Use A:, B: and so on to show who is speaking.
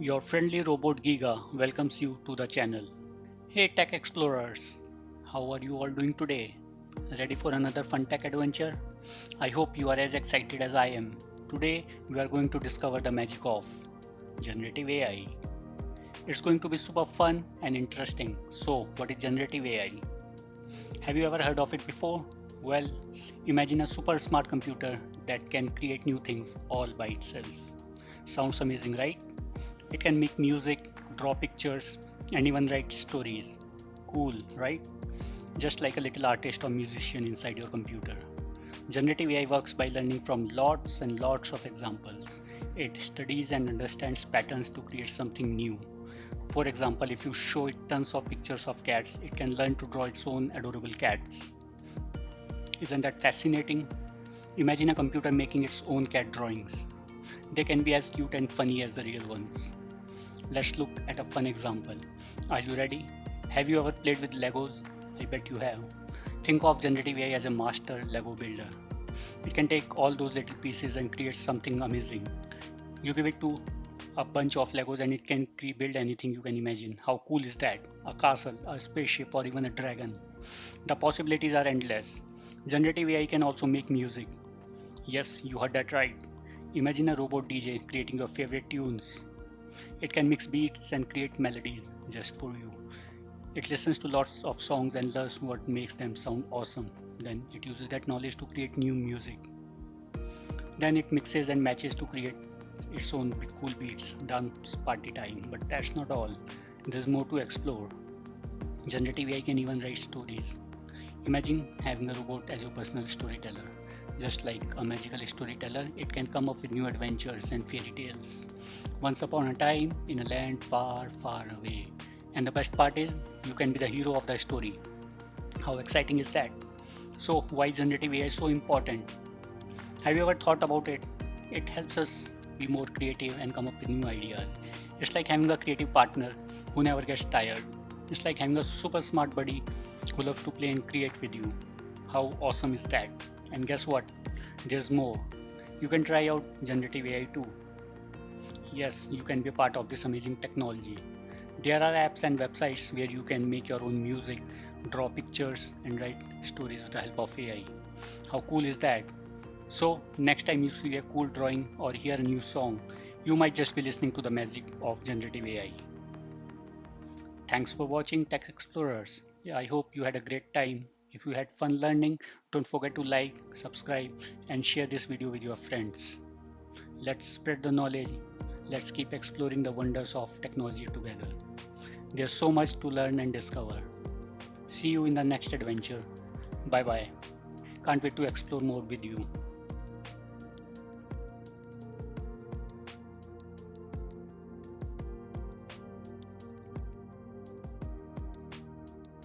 A: Your friendly robot Giga welcomes you to the channel. Hey tech explorers, how are you all doing today? Ready for another fun tech adventure? I hope you are as excited as I am. Today we are going to discover the magic of generative AI. It's going to be super fun and interesting. So, what is generative AI? Have you ever heard of it before? Well, imagine a super smart computer that can create new things all by itself. Sounds amazing, right? It can make music, draw pictures, and even write stories. Cool, right? Just like a little artist or musician inside your computer. Generative AI works by learning from lots and lots of examples. It studies and understands patterns to create something new. For example, if you show it tons of pictures of cats, it can learn to draw its own adorable cats. Isn't that fascinating? Imagine a computer making its own cat drawings. They can be as cute and funny as the real ones. Let's look at a fun example. Are you ready? Have you ever played with Legos? I bet you have. Think of generative AI as a master Lego builder. It can take all those little pieces and create something amazing. You give it to a bunch of Legos and it can build anything you can imagine. How cool is that? A castle, a spaceship, or even a dragon. The possibilities are endless. Generative AI can also make music. Yes, you heard that right. Imagine a robot DJ creating your favorite tunes. It can mix beats and create melodies just for you. It listens to lots of songs and learns what makes them sound awesome. Then it uses that knowledge to create new music. Then it mixes and matches to create its own with cool beats, dance party time. But that's not all. There's more to explore. Generative AI can even write stories. Imagine having a robot as your personal storyteller. Just like a magical storyteller, it can come up with new adventures and fairy tales. Once upon a time, in a land far, far away. And the best part is, you can be the hero of the story. How exciting is that? So, why is generative AI so important? Have you ever thought about it? It helps us be more creative and come up with new ideas. It's like having a creative partner who never gets tired. It's like having a super smart buddy who loves to play and create with you. How awesome is that? And guess what? There's more. You can try out generative AI too. Yes, you can be a part of this amazing technology. There are apps and websites where you can make your own music, draw pictures, and write stories with the help of AI. How cool is that? So, next time you see a cool drawing or hear a new song, you might just be listening to the magic of generative AI. Thanks for watching Tech Explorers. Yeah, I hope you had a great time. If you had fun learning, don't forget to like, subscribe, and share this video with your friends. Let's spread the knowledge. Let's keep exploring the wonders of technology together. There's so much to learn and discover. See you in the next adventure. Bye bye. Can't wait to explore more with you.